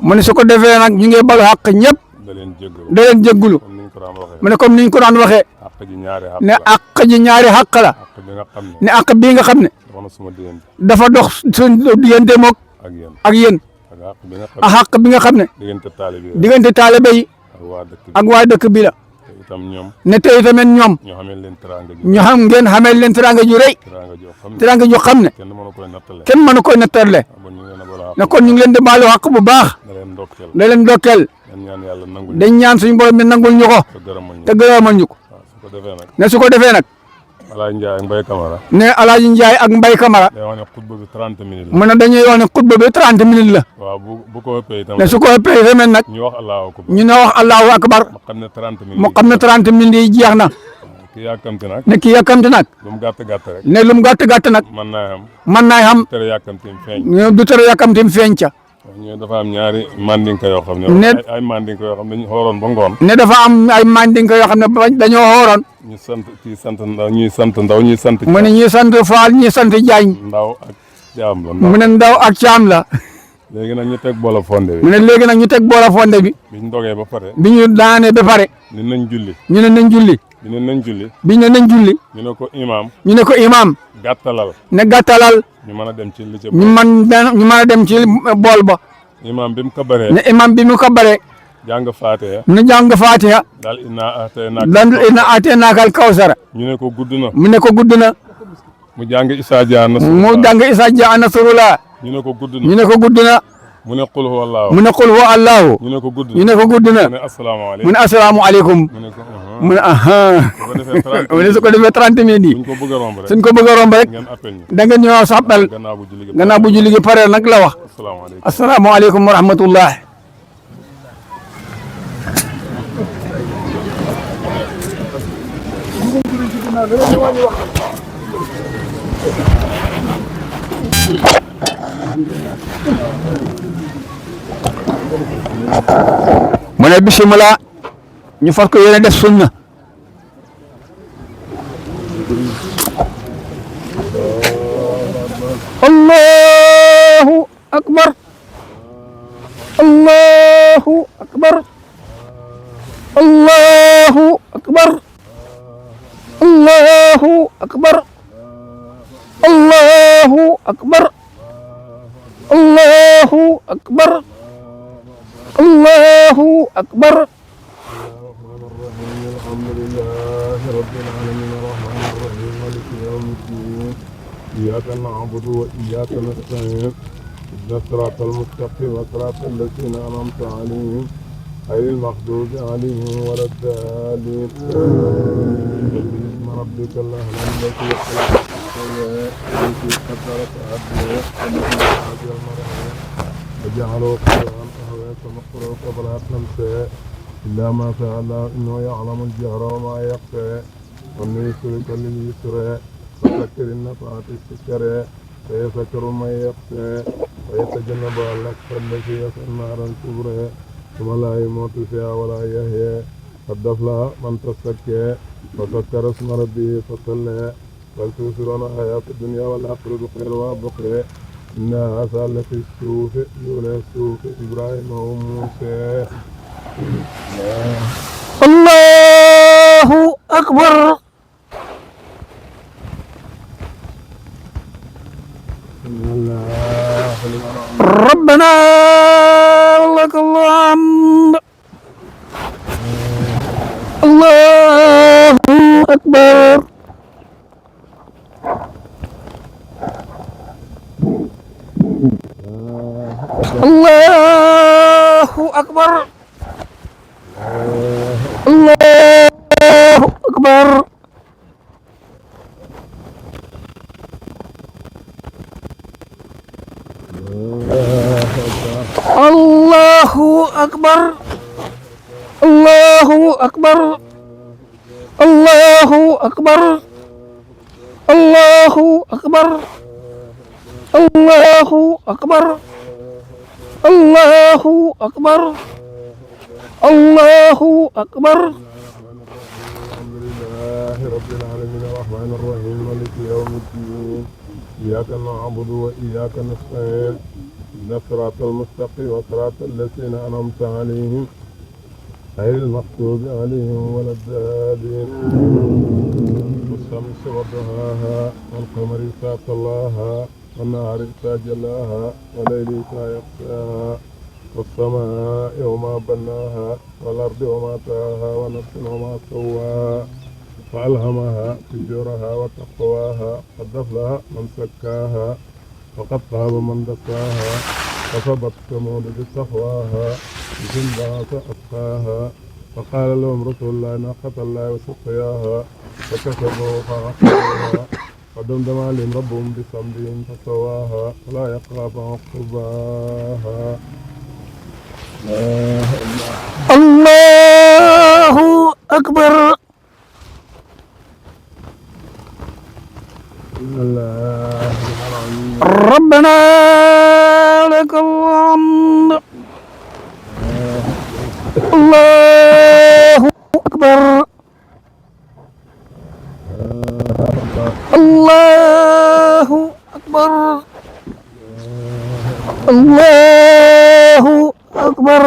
mu ne su ko defee nag ñu ngi balu xaq ñëpp da leen jéggulu mu ne comme niñ ko daan waxee ne àq ji ñaari xaq la ne àq bii nga xam ne dafa dox suñ diggante mook ak yéen ak xaq bi nga xam ne diggante taalibe yi ak waa dëkk bi la ne tey tamit ñoom ñu xam ngeen xamee leen teraanga ju rëy teraanga ju xam ne kenn mënu koy nattale ne kon ñu ngi leen di baalu xaq bu baax da leen ndokkeel dañ ñaan suñu borom mi nangul ñu ko te gërëmal ñu ko ne su ko defee nag Alaaji Ndiaye ak Mbaye Camara ne Alaaji Ndiaye ak Mbaye Camara day wax ne xutba bi 30 minutes mu ne dañuy wax ne xutba bi 30 minutes la waaw bu ko ëppee itam ne su ko ëppee tamit nag ñu wax allahu akbar ñu ne wax allahu akbar mu xam ne 30 minutes mu xam ne 30 minutes yi jeex na ki yàkkamti nag ne ki yàkkamti nag lu mu gàtt gàtt rek ne lu mu gàtt gàtt nag mën naa xam tere yàkkamtim feeñ du tere yàkkamtim feeñ ca ñu dafa am ñaari mandinka yoo xam ne ay mandinka yoo xam ne dañu xooroon ba ngoon ne dafa am ay mandinka yoo xam ne dañoo xooroon ñu sant kii sant ndaw ñuy sant ndaw ñuy sant mu ne ñuy sant Faal ñuy sant Jaañ ndaw ak caam la mu ne ndaw ak caam la léegi nag ñu teg boola fonde bi mu ne léegi nag ñu teg boola fonde bi biñ dogee ba pare bi ñu daanee ba pare ni nañ julli ñu ne nañ julli bi ne nañ julli bi ne nañ julli ñu ne ko imaam ñu ne ko imaam gàttalal ne gàttalal ñu mën a dem ci li ca ñu mën a dem ci bool ba imaam bi mu kabaree ne imaam bi mu kabaree jàng Faatiha mu jàng Faatiha daal inna ateenaakal kawsara ñu ne ko gudd na mu ne ko gudd na mu jàng Isaa Jaa mu jàng Isaa Jaa Nasrullah ñu ne ko gudd na ñu ne ko gudd na mu ne qul huwa Allaahu mu ne qul huwa Allaahu ñu ne ko gudd na ñu ne ko gudd na mu ne asalaamaaleykum mu ne mu ne su ko defee 30 minutes yi suñ ko bëgg a romb rek da ngeen ñëw saxbal gannaaw bu julli gi pare nag la wax asalaamaaleykum wa rahmatullah mu ne bisimilah ñu fas ko yéene def sunna allahu akbar allahu akbar allahu akbar allahu akbar allahu akbar allahu akbar allahu akbar alhamdulillahi rabbil alamin arrahmanir rahim maliki yawmiddin iyyaka na'budu wa iyyaka nasta'in ihdinas siratal mustaqim siratal ladzina an'amta alayhim ghayril maghdubi alayhim waladdallin bismi rabbikal a'la alladhi وجعلوا قرآن أهوية مقروء قبل تنسى إلا ما شاء الله إنه يعلم الجهر وما يخفى ونيسرك لليسر فذكر النفعة الذكرى فيذكر من يخشى ويتجنبها الأكبر الذي يصلى النار الكبرى ثم لا يموت فيها ولا يحيى قد أفلح من تزكى وذكر اسم ربه فصلى بل تؤثرون الحياة الدنيا والآخرة خير وأبقى إن هذا لفي الصحف الأولى صحف إبراهيم وموسى الله أكبر ربنا لك الحمد الله أكبر الله أكبر الله أكبر الله أكبر الله أكبر الله أكبر الله أكبر الله أكبر الله أكبر الله أكبر الحمد لله رب العالمين الرحمن الرحيم مالك يوم الدين إياك نعبد وإياك نستعين الصراط المستقيم صراط الذين أنعمت عليهم غير المغضوب عليهم ولا الضالين والشمس وضحاها والقمر إذا طلاها والنهار إذا جلاها والليل إذا يغشاها والسماء وما بناها والأرض وما طاها ونفس وما سواها فألهمها فجورها وتقواها قد أفلح من زكاها وقد خاب من دساها كسبت ثمود بتقواها إذ انبعث أشقاها فقال لهم رسول الله ناقة الله وسقياها فكسبوا فعقروها فدمدم عليهم ربهم بذنبهم فسواها ولا يخاف عقباها. الله أكبر. ربنا لك الحمد. الله أكبر. الله أكبر. الله أكبر.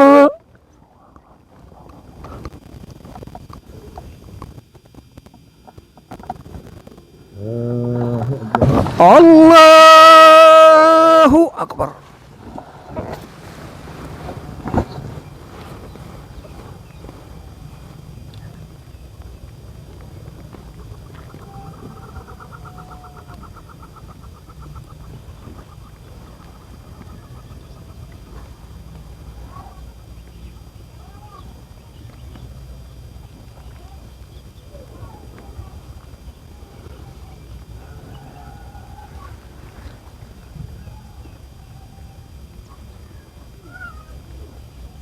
الله أكبر.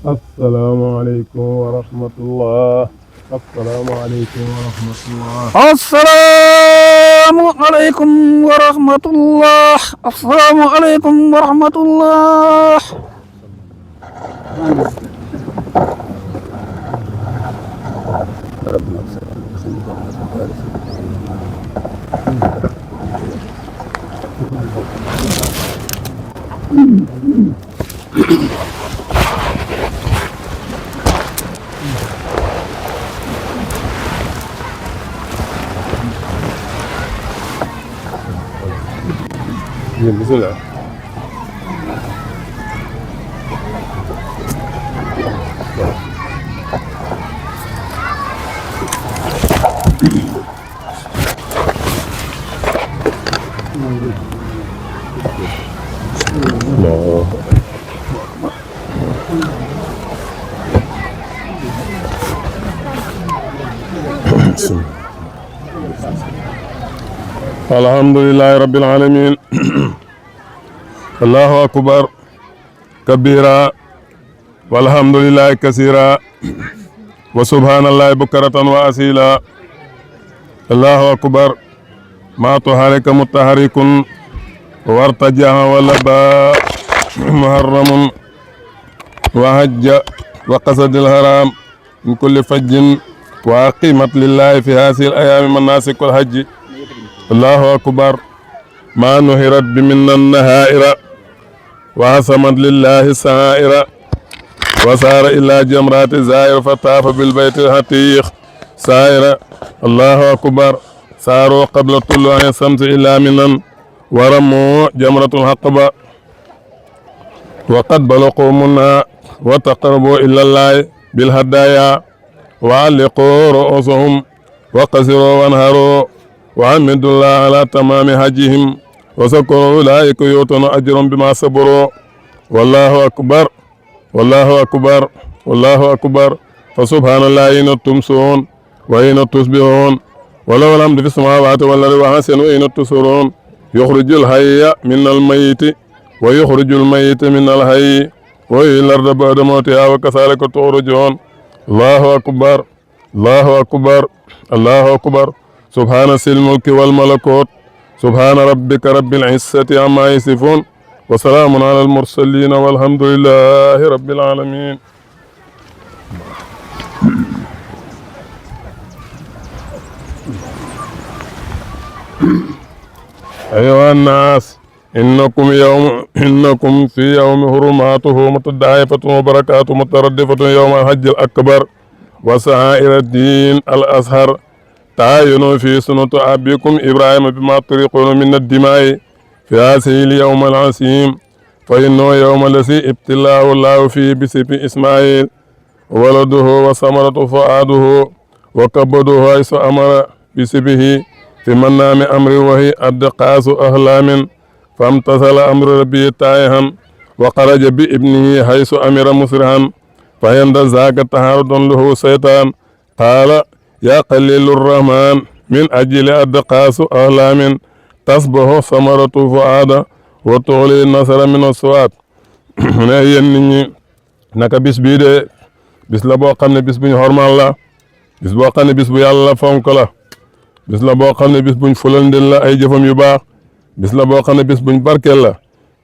السلام عليكم ورحمة الله. السلام عليكم ورحمة الله. السلام عليكم ورحمة الله. السلام عليكم ورحمة الله. بسم الله. الله. الحمد لله رب العالمين. الله أكبر كبيرا والحمد لله كثيرا وسبحان الله بكرة وأصيلا. الله أكبر ما تحرك متحرك وارتجع ولبى محرم وهج وقصد الحرام من كل فج وأقيمت لله في هذه الأيام مناسك الحج. الله أكبر ما نهرت بمن النهائر وعصمت لله السائر وسار إلى جمرات زائر فطاف بالبيت العتيق سائر. الله أكبر ساروا قبل طلوع الشمس إلى منن ورموا جمرة العقبة وقد بلغوا منا وتقربوا إلى الله بالهدايا وعلقوا رؤوسهم وقصروا وانهروا وحمدوا الله على تمام حجهم وذكروا أولئك يؤتون أجرهم بما صبروا. والله أكبر والله أكبر والله أكبر فسبحان الله حين تمسون وحين تصبحون وله الحمد في السماوات والأرض وحسن حين تبصرون. يخرج الحي من الميت ويخرج الميت من الحي وإلى الأرض بعد موتها وكذلك تخرجون. الله أكبر الله أكبر الله أكبر سبحان ذي الملك والملكوت سبحان ربك رب العزة عما يصفون وسلام على المرسلين والحمد لله رب العالمين. أيها الناس إنكم في يوم حرماته متضاعفة وبركاته متردفة يوم الحج الأكبر وسائر الدين الأزهر تعاينوا في سنة أبيكم إبراهيم بما تريقون من الدماء في هذه اليوم العظيم فإنه يوم الذي ابتلاه الله فيه بسب إسماعيل ولده وثمرة فؤاده وكبده حيث أمر بسبه في منام أمر وهي أدقاس أهلام فامتثل أمر ربه تائها وخرج بابنه حيث أمر مسرعا فعند ذاك تعارض له شيطان قال يا قليل الرحمن من أجل أدقاس أهلام تصبح ثمرة فؤاد وتغلي النصر من السواد ne yéen nit ñi naka bis bii de bis la boo xam ne bis buñ xormal la bis boo xam ne bis bu yàlla fonk la bis la boo xam ne bis buñ fulandil la ay jëfam yu baax bis la boo xam ne bis buñ barkeel la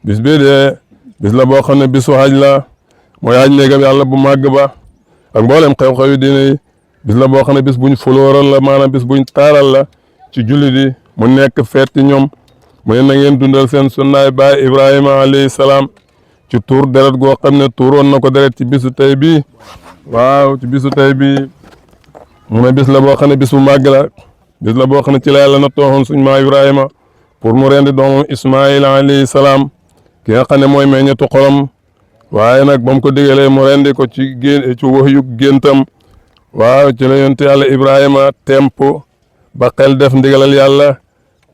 bis bii de bis la boo xam ne bisu haj la mooy haj néegam yàlla bu màgg ba ak mboolem xew-xew yu diine yi bis la boo xam ne bis buñ fulóoral la maanaam bis buñ taaral la ci jullit yi mu nekk feet ci ñoom mu ne na ngeen dundal seen sunnaay baay Ibrahima alayhi salaam ci tuur deret goo xam ne tuuroon na ko deret ci bisu tey bii waaw ci bisu tey bii mu ne bis la boo xam ne bis bu màgg la bis la boo xam ne ci la yàlla na tooxoon suñ maa Ibrahima pour mu rendi doomam Ismaïla alayhi salaam ki nga xam ne mooy meññetu xolam waaye nag ba mu ko digalee mu rendi ko ci waxyu géntam waaw ci la yonte yàlla Ibrahima temp ba xel def ndigalal yàlla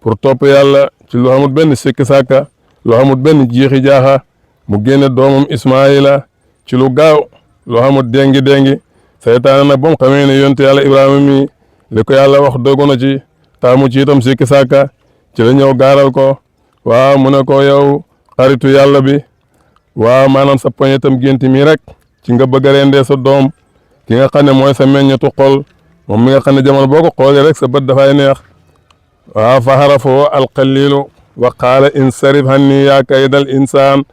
pour topp yàlla ci lu xamut benn sikki sàkka lu xamut benn jiixi jaaxa mu génne doomam Ismaïla ci lu gaaw lu xamut déngi seytaane nag ba mu xamee ne yonte yàlla Ibrahima mi li ko yàlla wax dogu na ci taamu ci itam sikki sàkka ci la ñëw gaaral ko waaw mu ne ko yow xaritu yàlla bi waaw maanaam sa poñe itam génti mi rek ci nga bëgg a rendee sa doom ki nga xam ne mooy sa meññetu xol moom mi nga xam ne jamono boo ko xoolee rek sa bët dafay neex waaw fa xarafoo alqalilu wa qaala insarif hanni yaa kaydal insaan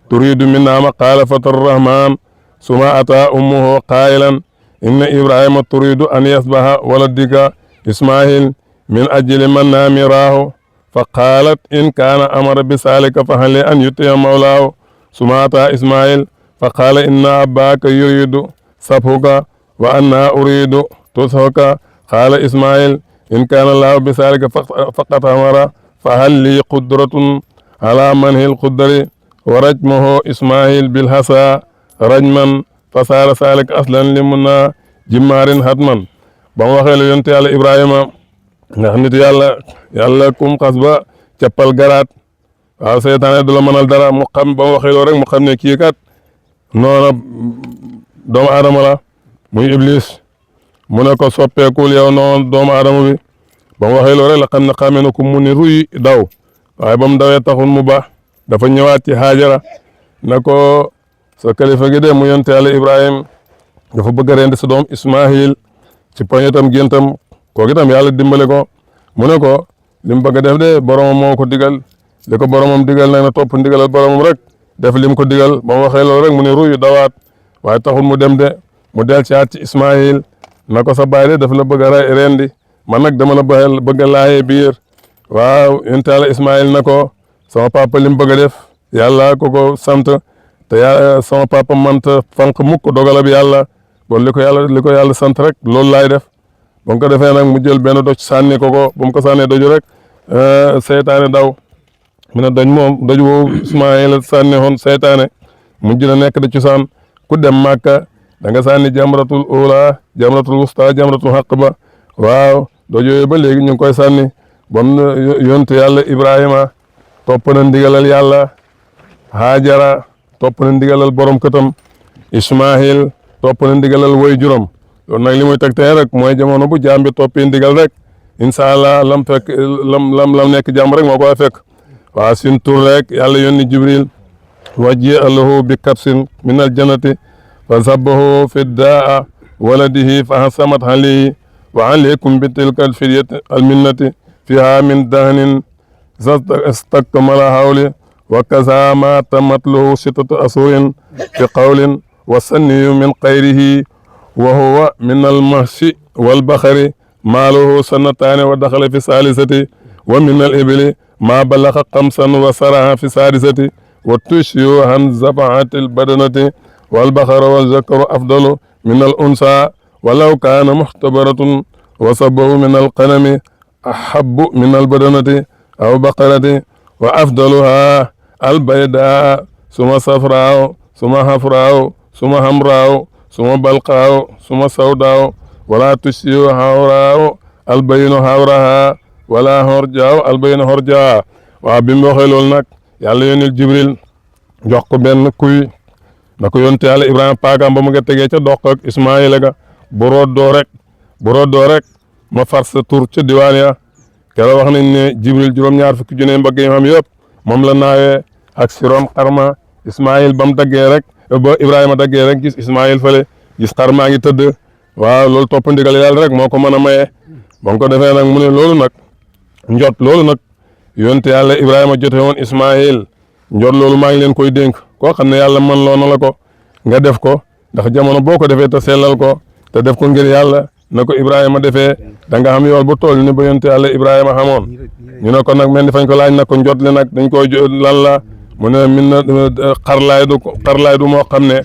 turidu minna maqaalafata arrahman suma ata ummuhu qaayilan inna ibrahima turidu an yasbaha waladika ismail min ajli mannaami raahu fa qaalat in kaana amara bisalika fa hali an yutiya mawlaahu suma ata ismail fa qaala inna abbaaka yuridu sabhuka wa anna uridu tushuka qaala ismail in kaana laahu bisalika faqad amara fa hal li qudratun ala manhi lqudari wa rajmuhu ismail bilhasa rajman fa saara salik aslan li mun naa jimmaarin hatman ba mu waxee la yonte yàlla Ibrahima ndax nit yàlla kum xas ba cappal garaat waaw seytaane du la mënal dara mu xam ba mu waxee loo rek mu xam ne kii kat noona doomu aadama la muy iblis mu ne ko soppeekul yow noonu doomu aadama bi ba mu waxee loo rek la xam ne xamee na ko mu ni ruy daw waaye ba mu dawee taxul mu baax dafa ñëwaat ci Haajara na ko sa kalifa gi de mu yonte yàlla Ibrahima dafa bëgg a rendi sa doom Ismaahil ci poñetam géntam kooku itam yàlla dimbale ko mu ne ko li mu bëgg a def de boromam moo ko digal li ko boromam digal nag na topp ndigalal boromam rek def li mu ko digal ba mu waxee loolu rek mu ne ruyu dawaat waaye taxul mu dem de mu del ci at ci Ismaahil na ko sa baay de daf la bëgg a rendi man nag dama la bëgg a laayee biir waaw yonte yàlla Ismaahil na ko sama papa li mu bëgg a def yàlla ko sant te sama papa manta fanq mukk dogala bi yàlla bon li ko yàlla sant rek loolu laay def ba mu ko defee nag mu jël benn doj sànni ko ba mu ko sànnee doju rek seytaane daw mu ne doj woowu Ismaayila sànni woon seytaane mujj na nekk de cosaan ku dem Màkka da nga sànni jamratul ula jamratul wusta jamratul haqba waaw doj yooyu ba léegi ñu ngi koy sànni bam yontu yàlla Ibrahima topp na ndigalal yàlla Haajara topp na ndigalal borom këtam Ismaahil topp na ndigalal way juróom loolu nag li muy teg tey rek mooy jamono bu jaam bi toppi ndigal rek incha allah lam fekk lam nekk jàmm rek moo koy fekk waaw sin tur rek yàlla yónni Jibril wajji allahu bi kabsin min al jannati fa sabbahu fi daa waladihi fa hasamat alayhi wa alaykum bi tilka al fidyati al minnati fiha min dahnin istakmala hawli wa kaza ma tamat lahu sittatu asurin fi qawlin wa sanniyu min xayrihi wa huwa min almahsi walbaxari maaluhu sanataani wa daxala fi saalisati wa min al ibili ما بلغ خمسا وسرها في سادسة والتشيو عن زبعة البدنة والبخر والذكر أفضل من الأنثى ولو كان مختبرة وصبه من القلم أحب من البدنة أو بقرة وأفضلها البيداء ثم صفراء ثم حفراء ثم حمراء ثم بلقاء ثم سوداء ولا تشيو حوراء البين حورها wala horjaaw albayna horjaa waaw bi mu waxee loolu nag yàlla yónnil Jibril jox ko benn kuy na ko yónte yàlla Ibrahima paagaam ba mu nga tegee ca dox ak Ismaayila ga bu roddoo rek ma far sa tur ca diwaan ya keroog wax nañ ne Jibril juróom-ñaar fukki junne mbagg yi xam yëpp moom la naawee ak sirom xarma Ismaayil ba mu daggee rek ba Ibrahima daggee rek gis Ismaayil fële gis xarmaa ngi tëdd waaw loolu topp ndigal yàlla rek moo ko mën a maye ba ko defee nag mu ne loolu nag njot loolu nag yonte yàlla Ibrahima jote woon Ismaayil njot loolu maa ngi leen koy dénk koo xam ne yàlla mën loo na la ko nga def ko ndax jamono boo ko defee te sellal ko te def ko ngir yàlla na ko Ibrahima defee da nga xam yool bu tool ni ba yonte yàlla Ibrahima xamoon ñu ne ko nag mel ni fañ ko laaj na ko njot li nag dañ koy lan la mu ne min na xarlaay du moo xam ne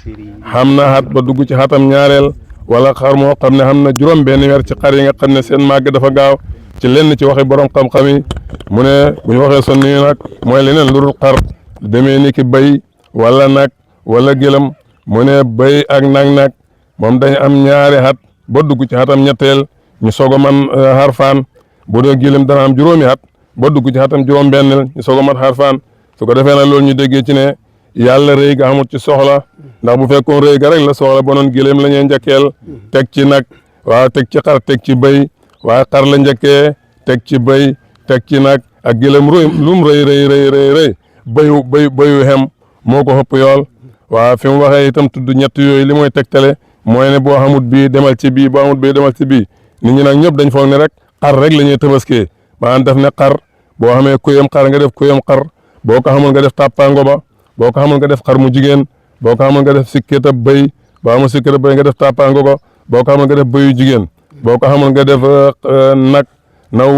xam na xat ba dugg ci xatam ñaareel wala xar moo xam ne xam na juróom benn weer ci xar yi nga xam ne seen màgg dafa gaaw ci lenn ci waxi borom xam-xam yi mu ne bu ñu waxee son nii nag mooy leneen lu dul xar demee ni ki béy wala nag wala gëlëm mu ne béy ak nag moom dañ am ñaari xat ba dugg ci xatam ñetteel ñu soog a man xarfaan bu dee gëlëm dana am juróomi xat ba dugg ci xatam juróom benneel ñu soog a mat xarfaan su ko defee nag loolu ñu déggee ci ne yàlla rëy ga xamut ci soxla ndax bu fekkoon rëy ga rek la soxla ba noon gëlëm la ñuy njëkkeel teg ci nag waaw teg ci xar teg ci béy waaye xar la njëkkee teg ci béy teg ci nag ak gëlëm lum rëy béyu xem moo ko xëpp yool waaw fi mu waxee itam tudd ñett yooyu li mooy tegtale mooy ne boo xamut bii demal ci bii boo xamut bii demal ci bii nit ñi nag ñëpp dañ foog ne rek xar rek la ñuy tabaskee maanaam def ne xar boo xamee kuyam xar nga def kuyam xar boo ko xamul nga def tàppaango ba boo ko xamul nga def xar mu jigéen boo ko xamul nga def sikketab béy boo xamul sikketab béy nga def tàppaango ko boo ko xamul nga def béyu jigéen boo ko xamul nga def nag naw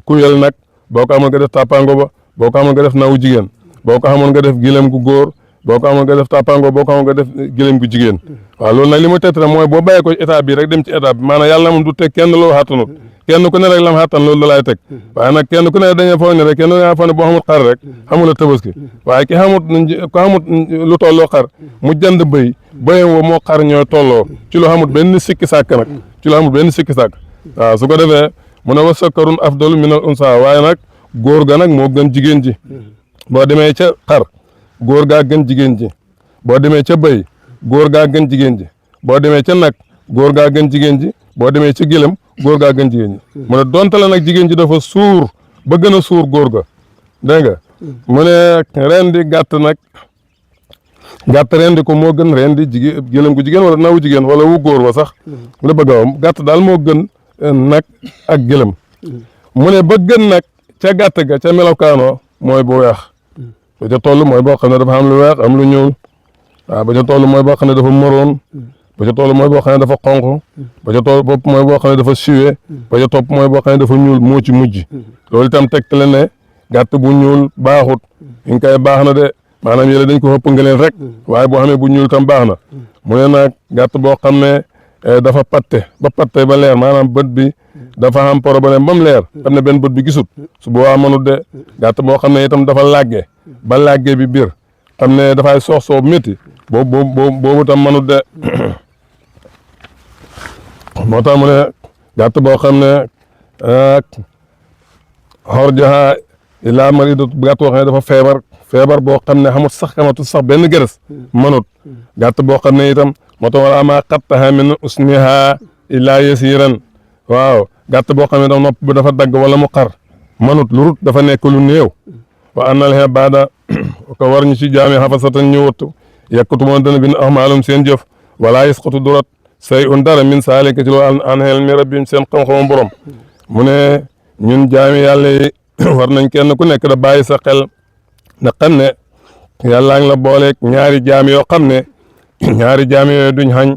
kuyal nag boo ko xamul nga def tàppaango ba boo ko xamul nga def naw jigéen boo ko xamul nga def gilem gu góor boo ko xamul nga def tàppaango boo ko xamul nga def gilem gu jigéen waaw loolu nag li mu tettale mooy boo bàyyee ko état bi rek dem ci état bi maanaam yàlla moom du teg kenn loolu xattanut kenn ku ne rek lam xattan loolu la lay teg waaye nag kenn ku ne dañuy foog ne rek kenn dañuy foog ne boo xamut xar rek xamul a tabaski waaye ki xamut lu tolloo xar mu jënd bëy bëyam wo moo xar ñooy tolloo ci lu xamut benn sikki sàkk nag ci lu xamut benn sikki sàkk waaw su ko defee mu ne wa sakarun afdalu min al unsa waaye nag góor ga nag moo gën jigéen ji boo demee ca xar góor gaa gën jigéen ji boo demee ca bëy góor gaa gën jigéen ji boo demee ca nag góor gaa gën jigéen ji boo demee ca gëlëm góor gaa gën jigéen ji mu ne donte la nag jigéen ji dafa suur ba gën a suur góor ga dégg nga mu ne ren di gàtt nag gàtt ren di ko moo gën ren di jigéen gëlëm gu jigéen wala nawu jigéen wala wu góor wa sax la bëgg a wax gàtt daal moo gën nag ak gëlëm mu ne ba gën nag ca gàtt ga ca melokaanoo mooy bu weex ba ca toll mooy boo xam ne dafa am lu weex am lu ñuul waaw ba ca toll mooy boo xam ne dafa moroon ba ca toll mooy boo xam ne dafa xonq ba ca toll bopp mooy boo xam ne dafa siwe ba ca topp mooy boo xam ne dafa ñuul moo ci mujj loolu itam tegtale ne gàtt bu ñuul baaxut ñu koy baax na de maanaam yële dañ ko xëpp nga leen rek waaye boo xamee bu ñuul tam baax na mu ne nag gàtt boo xam ne dafa patte ba leer maanaam bët bi dafa am problème ba mu leer xam ne benn bët bi gisut su boobaa mënut de gàtt boo xam ne itam dafa làgge ba làgge bi biir xam ne dafay soox soob métti boobu tam mënut de moo tax mu ne gàtt boo xam ne xorjaha illaa maridat gàtt boo xam ne dafa feebar boo xam ne xamatu sax benn gërës mënut gàtt boo xam ne itam moo tax wala ama qattaha min usniha illaa yasiran waaw gàtt boo xam ne nopp bi dafa dagg wala mu xar mënut lu rut dafa nekk lu néew wa annal ibaada ko war ñu ci jaami xafasatan ñu wattu yekkutu moon dana bin ahmaalum seen jëf wala yasqutu durat say un dara min saalika ci loolu an xel mi rabbim seen xam-xamam borom mu ne ñun jaami yàlla yi war nañ kenn ku nekk da bàyyi sa xel na xam ne yàllaa ngi la booleeg ñaari jaam yoo xam ne ñaari jaam yooyu duñ xañ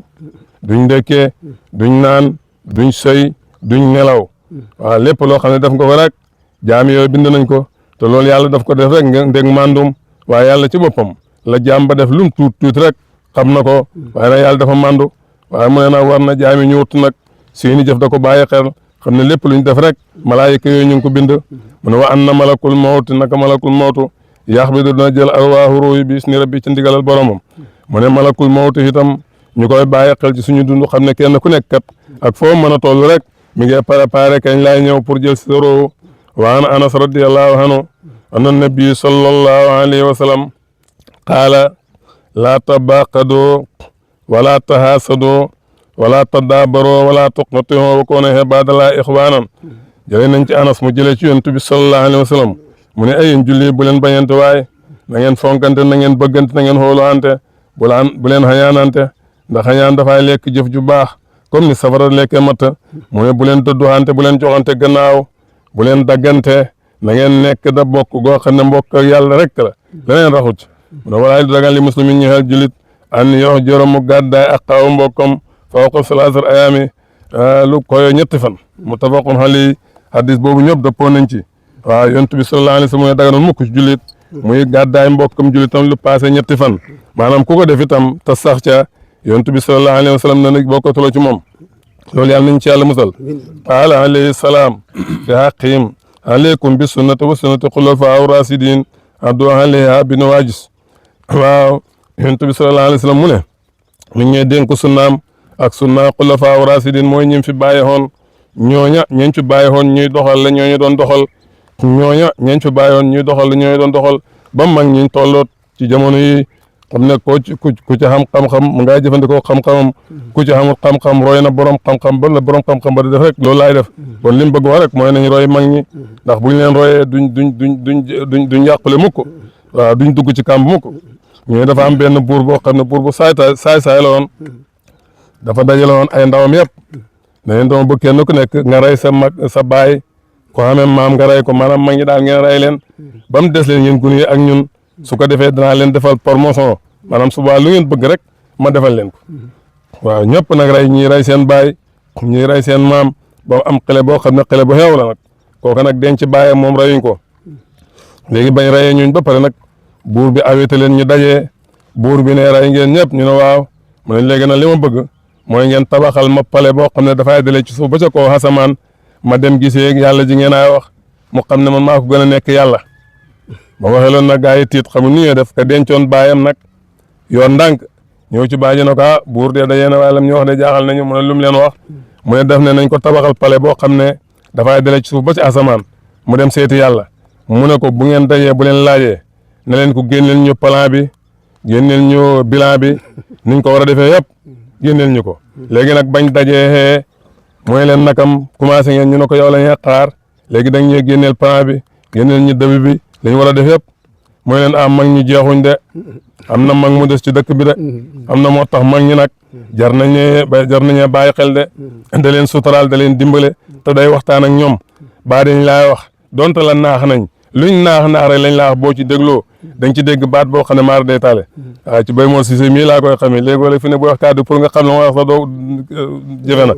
duñ ndekkee duñ naan duñ sëy duñ nelaw waaw lépp loo xam ne def nga ko rek jaam yooyu bind nañ ko te loolu yàlla daf ko def rek ndeg mandum waaye yàlla ci boppam la jaam ba def lum tuut rek xam na ko waaye nag yàlla dafa mandu waaye mu ne nag war na jaam yi ñëwut nag seeni jëf da ko bàyyi xel xam ne lépp luñ def rek malaayika yooyu ñu ngi ko bind mu ne wa anna malakul mawti naka malakul mawtu yaxbidu dina jël arwaahu ruuhi bi isni rabbi ci ndigalal boromam mu ne malakul mawti itam ñu koy bàyyi xel ci suñu dund xam ne kenn ku nekk kat ak foo mën a toll rek mi ngi préparé kañ laay ñëw pour jël si roo wa an anas radiallahu anhu anna nabi sallallahu alayhi wa sallam qaala laa tabaqadoo wala tahaasado wala tadaabaroo wala tuqatihoo wa koona ibadallah ixwaanan jëlee nañ ci anas mu jëlee ci yonent bi sallallahu alayhi wa sallam mu ne ay yéen julli bu leen bañante waaye na ngeen fonkante na ngeen bëggante na ngeen xooluwante bu leen xañaanante ndax xañaan dafay lekk jëf ju baax comme ni safara lekkee matt mu ne bu leen dëdduwante bu leen joxante gannaaw bu leen daggante na ngeen nekk da bokk goo xam ne mbokk ak yàlla rek la leneen raxut mu ne walaay du dagan li muslimin ñi xel julit an yox joromu gàddaay ak xaw mbokkam fawqa salaasat ayaami lu koyo ñetti fan muttafaqun alayhi hadis boobu ñëpp dëppoo nañ ci waaw yonent bi sallallahu alayhi wa sallam ne daganul mukk ci julit muy gàddaay mbokkam julitam lu passé ñetti fan maanaam ku ko def itam te sax ca yonent bi sallallahu alayhi wa sallam ne nag bokkatuloo ci moom loolu yàlla nañ ci yàlla musal qaala alayhi salaam fi haqqihim aleykum bi sunnati wa sunnati xulafaa rasidin addu alayha bi nawaajis waaw yonent bi sallallahu alayhi wa sallam mu ne mi ngi ñuy dénk sunnaam ak sunna xulafaa rasidin mooy ñim fi bàyyi xoon ñooña ñeñ fi bàyyi xoon ñuy doxal la ñooñu doon doxal ñooña ñeñ fi bàyyi xoon ñuy doxal la ñooñu doon doxal ba mag ñiñ tolloot ci jamono yi xam ne ku ci xam xam-xam mu ngay jëfandikoo xam-xamam ku ci xamul xam-xam roy na borom xam-xam ba la borom xam-xam ba di def rek loolu laay def kon li mu bëgg wax rek mooy nañ roy mag ñi ndax buñ leen royee duñ yàqule mukk waaw duñ dugg ci kàmb mukk ñu dafa am benn buur boo xam ne buur bu saay la woon dafa dajale woon ay ndawam yëpp ne leen dama bëgg kenn ku nekk nga rey sa mag sa baay ko xamee maam nga rey ko maanaam mag ñi daal ngeen rey leen ba mu des leen yéen gune yi ak ñun su ko defee danaa leen defal promotion maanaam suba lu ngeen bëgg rek ma defal leen ko waaw ñëpp nag rey ñii rey seen baay ñii rey seen maam ba am xale boo xam ne xale bu xeew la nag kooku nag denc bàyyee moom reyuñ ko léegi bañ reyee ñuñ ba pare nag buur bi awete leen ñu dajee buur bi ne rey ngeen ñëpp ñu ne waaw mu ne léegi nag li ma bëgg mooy ngeen tabaxal ma pale boo xam ne dafay dalee ci suuf ba ca kaw asamaan ma dem gisee yàlla ji ngeen ay wax mu xam ne man maa ko gën a nekk yàlla ba waxee loon nag gaa yi tiit xamul ni ñuy def ka dencoon baayam nag yoon ndànk ñëw ci bàyyi na ko buur de dajee na waaye lam ñu wax de jaaxal nañu mu ne lu mu leen wax mu ne def ne nañ ko tabaxal pale boo xam ne dafay dalee ci suuf ba ci asamaan mu dem seeti yàlla mu ne ko bu ngeen dajee bu leen laajee ne leen ko génneel ñu plan bi génneel ñu bilan bi niñ ko war a defee yëpp génneel ñu ko léegi nag bañ dajee mooy leen nakam commencé ngeen ñu ne ko yow la ñuy xaar léegi dañ ñuy génneel plan bi génneel ñu dëbi bi li ñu war a def yëpp mooy leen mag ñi jeexuñ de am na mag mu des ci dëkk bi de am na moo tax mag ñi nag jar nañee bàyyi xel de da leen suturaal da leen dimbale te day waxtaan ak ñoom baa dañ laay wax donte la naax nañ luñ naax rek lañ laa wax boo ci dégloo dañ ci dégg baat boo xam ne maar day taale waaw ci Baye Mor Cissé mii laa koy xamee léegi fi ne boo wax kàddu pour nga xam ne wax sax doo jëfe na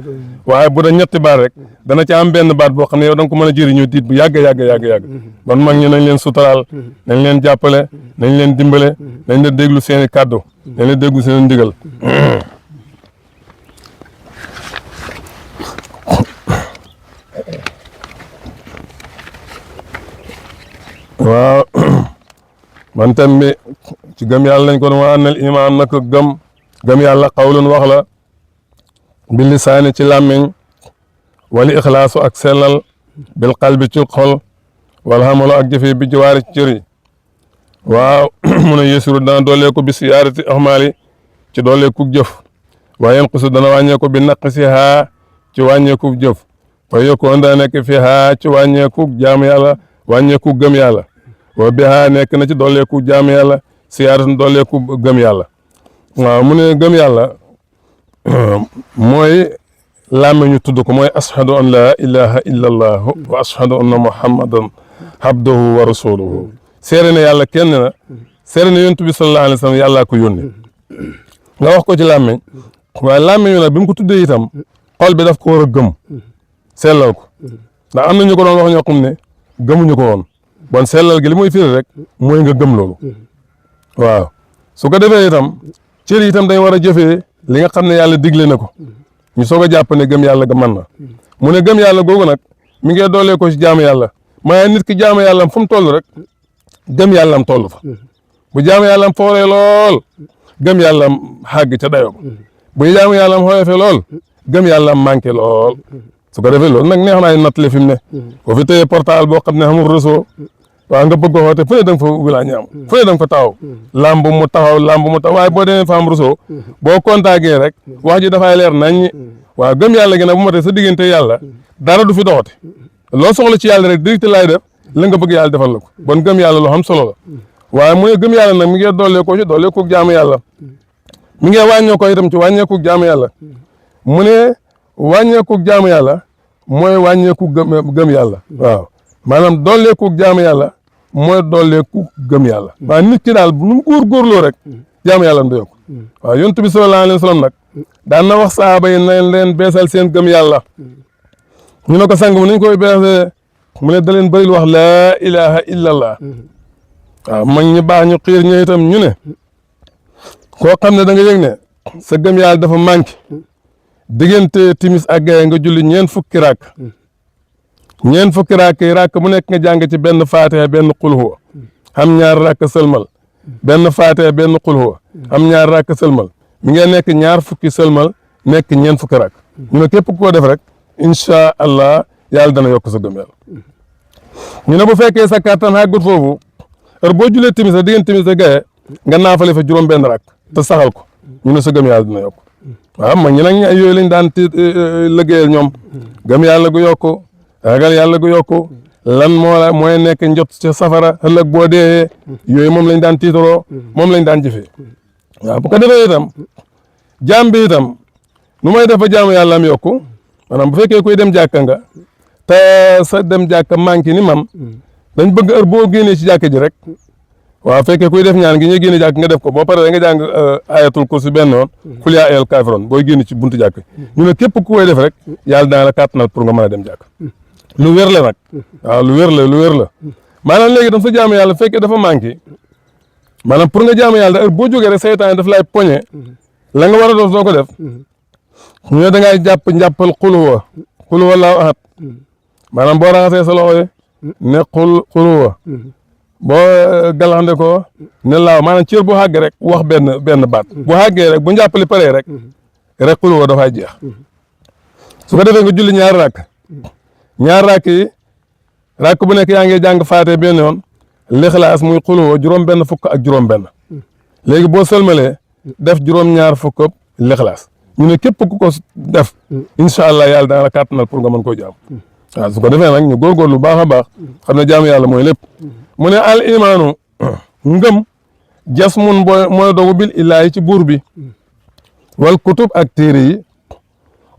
waaye bu da ñetti baat rek dana ci am benn baat boo xam ne yow da nga ko mën a jëriñoo diit bu yàgg ban mag ñi nañ leen suturaal nañ leen jàppale nañ leen dimbale nañ leen déglu seen i kàddu nañ leen déglu seen ndigal waaw man tam bi ci gëm yàlla lañ ko doon wax annal iman nag gëm yàlla xawlun wax la bi lisaani ci làmmiñ wali ixlaasu ak sellal bil qalbi ci xol wal xamalu ak jëfe bi jiwaari ci cër yi waaw mun a yéesiru dana dooleeku bi siyaarati axmaali ci dooleeku jëf waaye yanqusu dana wàññeeku bi naqsi haa ci wàññeeku jëf waaye yokkoon dana nekk fi haa ci wàññeeku jaamu yàlla wàññeeku gëm yàlla wa bi haa nekk na ci dooleeku jaamu yàlla siyaaratu dooleeku gëm yàlla waaw mu ne gëm yàlla mooy làmmiñu tudd ko mooy ashhadu an laa ilaha illa allah wa ashhadu anna muhammadan abduhu wa rasuluhu seere ne yàlla kenn na seere ne yonent bi sallallahu alayhi wa sallam yàllaa ko yónni nga wax ko ci làmmiñ waaye làmmiñu nag bi mu ko tuddee itam xol bi daf ko war a gëm sellal ko ndax am na ñu ko doon wax ñoo xam ne gëmuñu ko woon bon sellal gi li muy firi rek mooy nga gëm loolu waaw su ko defee itam cër yi itam dañ war a jëfee li nga xam ne yàlla digle na ko ñu soog a jàpp ne gëm yàlla ga mën na mu ne gëm yàlla googu nag mi ngi doolee ko ci jaamu yàlla maaye nit ki jaamu yàllam fu mu toll rek gëm yàllam toll fa bu jaamu yàllam fooree lool gëm yàllam xàgg ca dayoo ba bu jaamu yàllam xooyofee lool gëm yàllam manqué lool su ko defee loolu nag neex naa nattale fi mu ne boo fi téye portable boo xam ne amul réseau waaw nga bëgg ko xoote fu ne da nga fa wilaa ñaam fu ne da nga fa taxaw lamb mu taxaw waaye boo demee fa am réseau boo contacté rek wax ji dafay leer nañ waaw gëm yàlla gi nag bu ma tee sa diggante yàlla dara du fi doxati loo soxla ci yàlla rek direct laay def la nga bëgg yàlla defal la ko bon gëm yàlla lu xam solo la waaye mu ne gëm yàlla nag mi ngi doolee ko jaamu yàlla mi ngi wàññeeku itam ci wàññeeku jaamu yàlla mu ne wàññeeku jaamu yàlla mooy wàññeeku gëm yàlla waaw maanaam dooleeku jaamu yàlla mooy dooleeku gëm yàlla maanaam nit ki daal bu mu góorgóorloo rek jaamu yàlla du yokk waaw yonent bi sallallahu alayhi wa sallam nag daan na wax saaba yi nañ leen beesal seen gëm yàlla ñu ne ko sang mu nañ koy beesee mu ne da leen bëril wax laa ilaha illallah waaw mag ñi baax ñu xiir ñu itam ñu ne koo xam ne da nga yëg ne sa gëm yàlla dafa manqué diggante timis ak gaye nga julli ñeent fukki rakk yi rakk mu nekk nga jàng ci benn faatiha benn qul huwa am ñaar rakk sëlmal benn faatiha benn qul huwa am ñaar rakk sëlmal mi ngi nekk ñaar fukki sëlmal nekk ñeent fukki rakk ñu ne képp ku ko def rek incha allah yàlla dana yokk sa gëm yàlla ñu ne bu fekkee sa kàttan xàggut foofu heure boo julee timis a diggante timis a gaye nga naafale fa juróom benn rakk te saxal ko ñu ne sa gëm yàlla dina yokk waaw mag ñi nag yooyu lañ daan liggéeyal ñoom gëm yàlla gu yokku ragal yàlla gu yokku lan mooy nekk njot ca safara ëllëg boo dee yooyu moom lañ daan tiitaroo moom lañ daan jëfee waaw bu ko defee itam jaam bi itam nu may def ba jaamu yàlla am yokku maanaam bu fekkee kuy dem jàkka nga te sa dem jàkka manqué ni man dañ bëgg heure boo génnee ci jàkka ji rek waaw fekkee kuy def ñaan gi ñuy génne jàkk nga def ko boo paree nga jàng ayatul kursi benn yoon xul yaa ayyuhal kaafiruun booy génn ci buntu jàkk ñu ne képp ku koy def rek yàlla dana la kàttanal pour nga mën a dem jàkk lu wér la nag waaw lu wér la maanaam léegi dam sa jaamu yàlla fekkee dafa manqué maanaam pour nga jaamu yàlla heure boo jógee rek seytaan daf lay poñe la nga war a def doo ko def ñu ne da ngay njàppal xul huwa allaahu ahad maanaam boo raxasee sa loxo yi ne xul huwa boo galaxande ko ne laaw maanaam cër bu xàgg rek wax benn baat bu xàggee rek bu njàppali paree rek xul huwa dafay jeex su ko defee nga julli ñaar rakk yi rakk bu nekk yaa ngi jàng faate benn yoon lixlaas muy xul huwa juróom benn fukk ak juróom benn léegi boo sëlmalee def juróom ñaar fukk lixlaas ñu ne képp ku ko def incha allah yàlla dana la kàttanal pour nga mën koo jaam waaw su ko defee nag ñu góorgóorlu lu baax a baax xam ne jaamu yàlla mooy lépp mu ne al imaanu ngëm jas mun mooy dogu bil illaahi ci buur bi wal kutub ak téere yi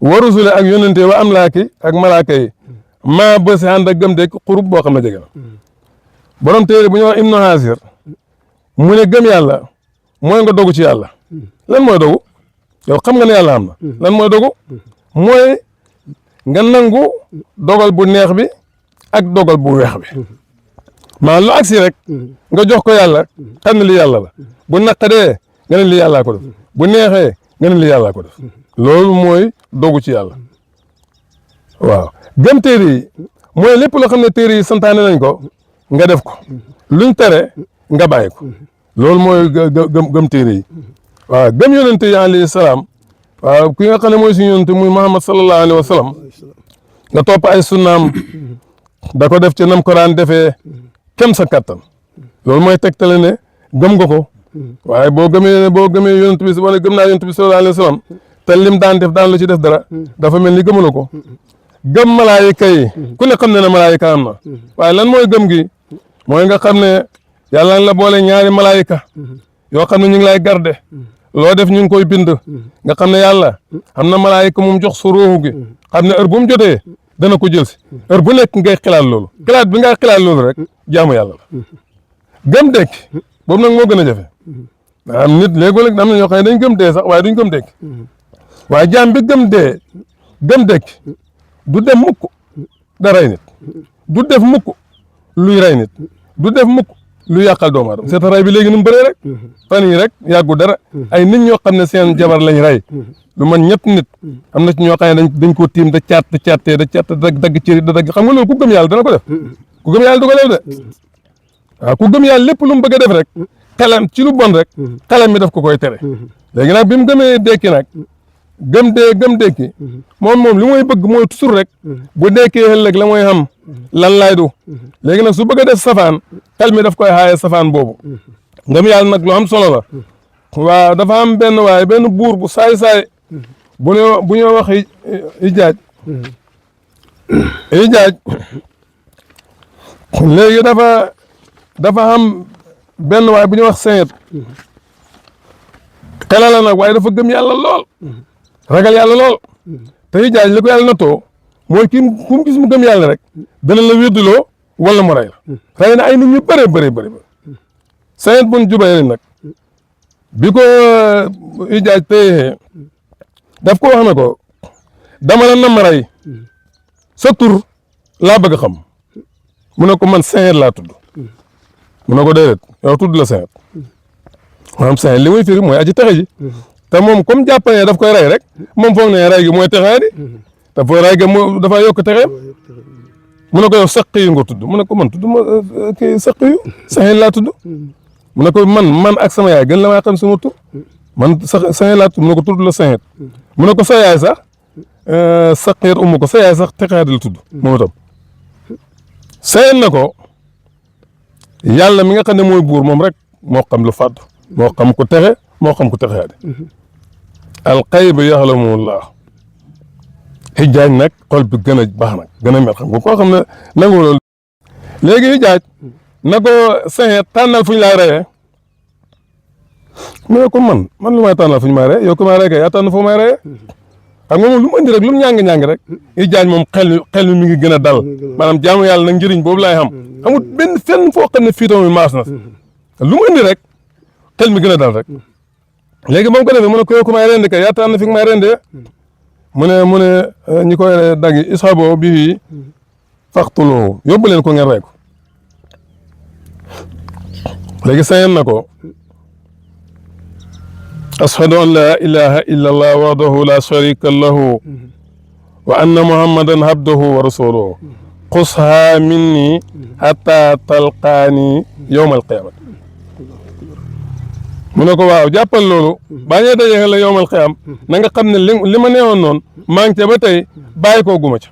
wa rusule ak yonente wa amlaaki ak malaaka yi maa bësi ànd ak gëm dek xurub boo xam ne jege na borom téere bu ñu wax Ibnu Haasir mu ne gëm yàlla mooy nga dogu ci yàlla lan mooy dogu yow xam nga ne yàlla am na lan mooy dogu mooy nga nangu dogal bu neex bi ak dogal bu weex bi maa lu agsi rek nga jox ko yàlla xam ne li yàlla la bu naqadee nga ne li yàllaa ko def bu neexee nga ne li yàllaa ko def loolu mooy dogu ci yàlla waaw gëm téere yi mooy lépp loo xam ne téere yi santaane nañ ko nga def ko luñ tere nga bàyyi ko loolu mooy gëm téere yi waaw gëm yonente yi alayhi salaam waaw ki nga xam ne mooy suñu yonente muy Muhammad sallallahu alayhi wa sallam nga topp ay sunnaam da ko def ci nam ko daan defee kem sa kattan loolu mooy tegtale ne gëm nga ko waaye boo gëmee yonent bi wala gëm naa yonent bi sallallahu alayhi wa sallam te lim daan def daan la ci def dara dafa mel ni gëmula ko gëm malaayika yi ku ne xam ne ne malaayika am na waaye lan mooy gëm gi mooy nga xam ne yàlla la boole ñaari malaayika yoo xam ne ñu ngi lay garde loo def ñu ngi koy bind nga xam ne yàlla am na malaayika moom jox su ruuxu gi xam ne heure bu mu jotee dana ko jël si heure bu nekk ngay xilaat loolu xilaat bi ngay xilaat loolu rek jaamu yàlla la gëm dekk boobu nag moo gën a jafe am nit léegi-léeg am na ñoo xam ne dañ gëm dee sax waaye duñ gëm dekk waaye jaam bi gëm dekk du dem mukk da rey nit du def mukk luy rey nit du def mukk lu yàqal doomu aadama seeta rey bi léegi ni mu bëree rek fan yi rek yàggu dara ay nit ñoo xam ne seen jabar lañ rey lu man ñett nit am na ci ñoo xam ne dañ ko tiim da caat dagg cëri da dagg xam nga loolu ku gëm yàlla dana ko def ku gëm yàlla du ko def de waaw ku gëm yàlla lépp lu mu bëgg a def rek xelam ci lu bon rek xelam mi daf ko koy tere léegi nag bi mu gëmee dekki nag gëm dekki moom li muy bëgg mooy toujours rek bu dekkee ëllëg la mooy xam lan laay du léegi nag su bëgg a def safaan xel mi daf koy xaaye safaan boobu ngëm yàlla nag lu am solo la waaw dafa am benn buur bu saay-saay bu ñoo wax ijaaj léegi dafa am benn waay bu ñuy wax Seyd xelal la nag waaye dafa gëm yàlla lool ragal yàlla lool te ijaaj li ko yàlla natoo mooy ku mu gis mu gëm yàlla rek dana la wédduloo wala mu rey la rey na ay nit ñu bëri Seyd bun Jubayr nag bi ko ijaaj téye daf ko wax na ko dama la nam rey sa tur laa bëgg a xam mu ne ko man Seyd laa tudd mu ne ko déedéet yow tudd la Seyd maanaam Seyd li muy firi mooy aji texe ji te moom comme jàpp ne daf koy rey rek moom foog ne rey gi mooy texee di te fooy rey gi dafa yokk texeem mu ne ko yow saq yu nga tudd mu ne ko man tudd ma kii saq yu Seyd laa tudd mu ne ko man ak sama yaay gën la may xam sama tur man Seyd laa tudd mu ne ko tudd la Seyd mu ne ko sa yaay sax saqiir umu ko sa yaay sax texee di la tudd moom itam Seyd na ko yàlla mi nga xam ne mooy buur moom rek moo xam lu fàddu moo xam ko texe moo xam ko texee di alxayba yaxlamullaa Hijaaj nag xol bi gën a baax nag gën a mel xam nga koo xam ne nangu loolu léegi Hijaaj na ko Seyd tànnal fu ñu laay reyee mu ne ko man lu may tànnal fu ñu may reyee yow ko may rey kay yaa tànn fu may reyee xam nga moom lu mu andi rek lu mu ñàng rek Hijaaj moom xel mi ngi gën a dal maanaam jaamu yàlla nag njëriñ boobu laay xam amul benn fenn foo xam ne fii tamit maas na lu mu andi rek xel mi gën a dal rek léegi moom ko defee mu ne ko yow ko may rendi kay yaa tànn fi nga may rendee mu ne ñi koy daggi isxabo bi faxtuloo yóbbu leen ko ngeen rey ko léegi Seyd na ko ashhadu an laa ilaha illa allah wahdahu la sharika lahu wa anna muhammadan abduhu wa rasuluhu xusha minni hatta talqaani yowma alqiyama mu ne ko waaw jàppal loolu baa ñee dajee la yowmal qiyaam na nga xam ne li ma neewoon noonu maa ngi ca ba tey bàyyi koo guma ca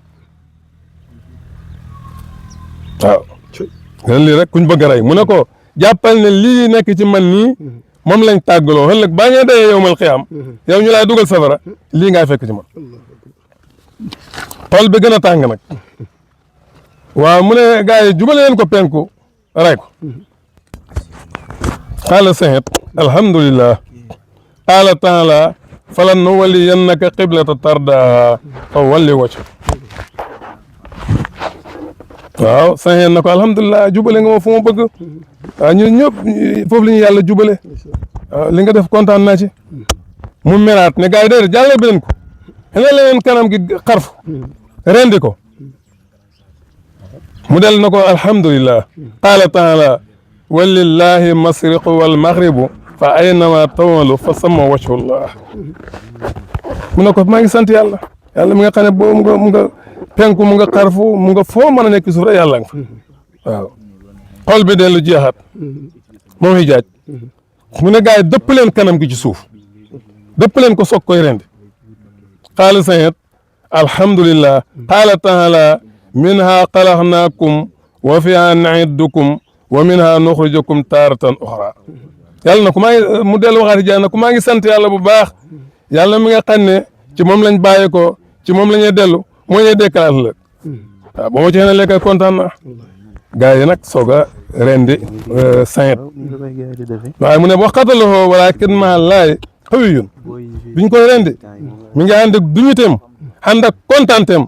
waaw len lii rek kuñ bëgg a rey mu ne ko jàppal ne lii nekk ci man nii moom lañ tàggaloo ëllëg baa ñee dajee yowmal qiyaam yow ñu laay dugal safara lii ngay fekk ci man xol bi gën a tàng nag waaw mu ne gars yi jubale leen ko penku rey ko qaala Seyd alhamdulillah qaala taala falan nuwalliyannaka qiblata tardaa fa walli wajhak waaw Seyd na ko alhamdulillah jubale nga ma fu ma bëgg waaw ñun ñëpp foofu la ñu yàlla jubale waaw li nga def kontaan naa ci mu meraat ne gars yi déedéet jàllale bi leen ko xëy na leen kanam gi xarfu rendi ko mu del na ko alhamdulillah qaala taala walillahi masriqu wal maghribu fa aynama tawalu fa sama wajhullah mu ne ko maa ngi sant yàlla mi nga xam ne boo mu nga penku mu nga xarfu mu nga foo mën a nekk suuf rek yàlla nga fa waaw xol bi dellu jeexaat moom Hijaaj mu ne gars yi dëpp leen kanam gi ci suuf dëpp leen ko soog koy rendi qaala Seyd alhamdulillah qaala taala minha xalaqnaakum wa fiha nu'iidukum wa minha nuxrijukum taaratan uxra yàlla na ko maa ngi mu dellu waxaat Hijaaj na ko maa ngi sant yàlla bu baax yàlla mi nga xam ne ci moom lañ bàyyi ko ci moom la ñuy dellu moo ñuy dekkalaat la waaw ba ma ci xëy na lekk kontaan naa gars yi nag soog a rendi Seyd waaye mu ne wax xataloo walaakin maa laay xawiyun biñ koy rendi mi ngi ànd ak duñuteem ànd ak kontaanteem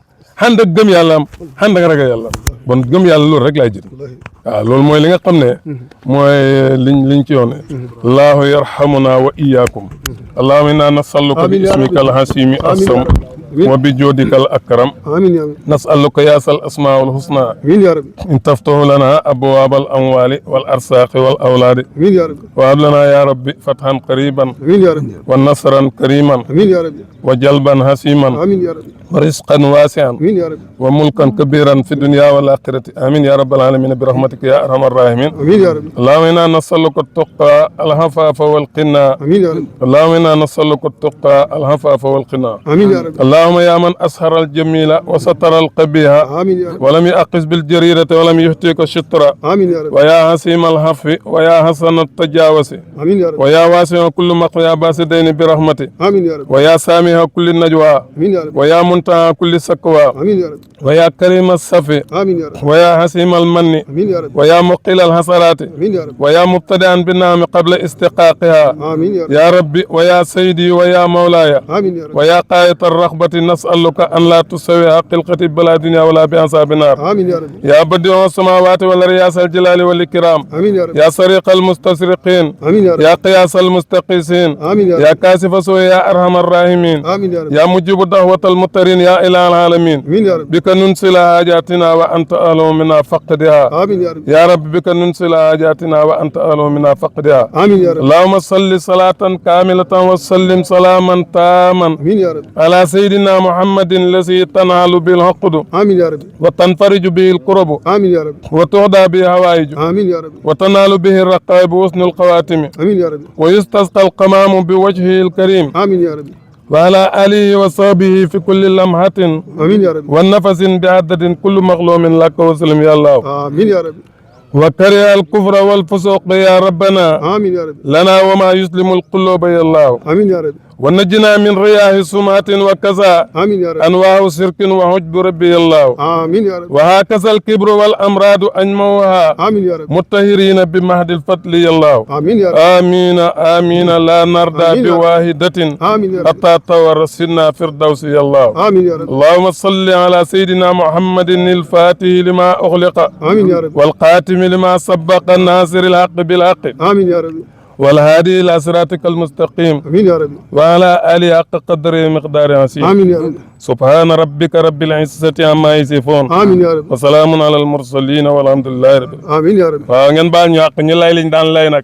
ànd ak gëm yàlla am ànd ak ragal yàlla bon gëm yàlla loolu rek laay jëriñ waaw loolu mooy li nga xam ne mooy liñ ci yoon allahu yarhamuna wa iyyakum allahumma inna nasaluka bi ismika alhasimi assam وبجودك الأكرم آمين يا رب نسألك يا ذا الأسماء الحسنى آمين يا رب إن تفتح لنا أبواب الأموال والأرزاق والأولاد آمين يا رب وهب لنا يا رب فتحا قريبا آمين يا رب ونصرا كريما آمين يا رب وجلبا هسيما آمين يا رب ورزقا واسعا آمين يا رب وملكا كبيرا في الدنيا والآخرة آمين يا رب العالمين برحمتك يا أرحم الراحمين آمين يا رب اللهم إنا نسألك التقى العفاف والغنى آمين يا رب اللهم إنا نسألك التقى العفاف والغنى آمين يا رب اللهم يا من أسهر الجميل وستر القبيح آمين يا رب ولم يأخذ بالجريرة ولم يهتك الشطر آمين يا رب ويا حسيم الحف ويا حسن التجاوز آمين يا رب ويا واسع كل مقر يا باسدين برحمته آمين يا رب ويا سامح كل النجوى آمين يا رب ويا منتهى كل سكوى آمين يا رب ويا كريم الصف آمين يا رب ويا حسيم المن آمين يا رب ويا مقيل الحسرات آمين يا رب ويا مبتدئا بالنعم قبل استقاقها آمين يا رب يا ربي ويا سيدي ويا مولاي آمين يا رب ويا قائد الرغبة نسألك أن لا تسوي حقيقة بلا دنيا ولا بأنصاب النار آمين يا رب يا بديع السماوات والرياس الجلال والإكرام آمين يا رب يا سريق المستسرقين آمين يا رب يا قياس المستقيسين آمين يا يا رب كاشف سوء يا أرحم الراحمين آمين يا رب يا مجيب دعوة المضطرين يا إله العالمين آمين يا رب بك ننسل حاجاتنا وأنت أعلم منا فقدها آمين يا رب يا رب بك ننسل حاجاتنا وأنت أعلم منا فقدها آمين يا رب اللهم صل صلاة كاملة وسلم سلاما تاما آمين يا رب على سيدنا محمد الذي تنال به العقد آمين يا رب وتنفرج به الكرب آمين يا رب وتهدى به الهوائج آمين يا رب وتنال به الرقائب وحسن الخواتم آمين يا رب ويستسقى القمام بوجهه الكريم آمين يا رب وعلى آله وصحبه في كل لمحة آمين يا رب والنفس بعدد كل مغلوم لك وسلم يا الله آمين يا رب وكره الكفر والفسوق يا ربنا آمين يا رب لنا وما يسلم القلوب يا الله آمين يا رب ونجنا من رياح سمات وكذا آمين يا رب أنواع شرك وحجب ربي الله آمين يا رب وهكذا الكبر والأمراض أنموها آمين يا رب مطهرين بمهد الفضل يا الله آمين يا رب آمين آمين لا نرضى آمين يا رب. بواحدة آمين يا رب حتى تورثنا فردوس يا الله آمين يا رب اللهم صل على سيدنا محمد الفاتح لما أغلق آمين يا رب والقاتم لما سبق الناصر الحق بالحق آمين يا رب والهادي إلى صراطك المستقيم آمين يا رب وعلى آله حق قدره مقدار عظيم آمين يا رب سبحان ربك رب العزة عما يصفون آمين يا رب وسلام على المرسلين والحمد لله رب العالمين آمين يا رب waaw ngeen baal ñu àq ñu lay liñ daan lay nag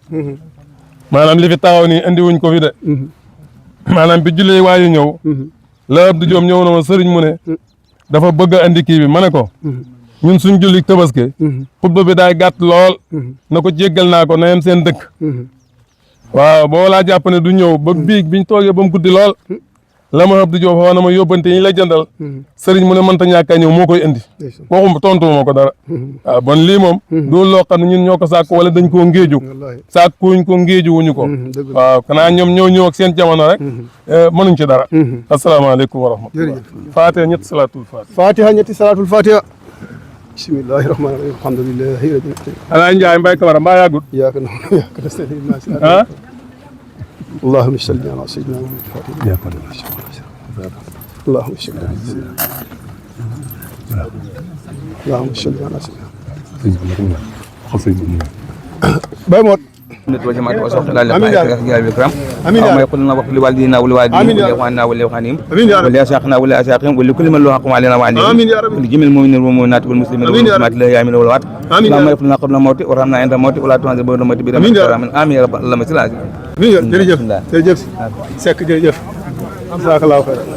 maanaam li fi taxaw nii indi wuñ ko fi de maanaam bi jullee waayu ñëw la Abdou Diom ñëw na ma sëriñ mu ne dafa bëgg a andi kii bi ma ne ko ñun suñ julli tabaski xutba bi daay gàtt lool na ko jéggal naa ko na yem seen dëkk waaw boo laa jàpp ne du ñëw ba biig biñ toogee ba mu guddi lool la ma Abdou Diop xaw na ma yóbbante yi la jëndal sëriñ mu ne mënta ñàkk a ñëw moo koy indi waxum tontu ma ko dara waaw bon lii moom doolu loo xam ne ñun ñoo ko sàkk wala dañ koo ngéeju sàkkuñ ko ngéeju wuñu ko waaw xanaa ñoom ñoo ñëw ak seen jamono rek mënuñ ci dara asalaamaaleykum wa rahmatullah fatiha ñetti salaatul fatiha fatiha ñetti salaatul fatiha bismillahi rahmani rahim alhamdulillahi rabbil alamin Alaay Njaay Mbay Kamara mbaa yàggut iyyaka na'budu wa iyyaka nasta'in ah اللهم صل على سيدنا محمد اللهم صل على سيدنا اللهم صل على سيدنا باي موت وجماعة وصحبه الله آمين يا لك يا الكرام آمين يا اللهم رب. يقول لنا وقل لوالدينا ولوالدينا آمين يا رب. ولإخواننا ولإخوانهم آمين يا رب. ولأشياخنا ولأشياخهم ولكل من له حق علينا وعليهم آمين يا رب. ولجميع المؤمنين والمؤمنات والمسلمين آمين يا والمسلمات لا يامن والوات آمين يا اللهم رب. يغفر لنا قبل الموت وارحمنا عند الموت ولا تعذب بعد الموت آمين يا رب. برحمتك آمين يا رب اللهم صل على jërëjëf jërëjëf Seck jërëjëf jazakallahu xayran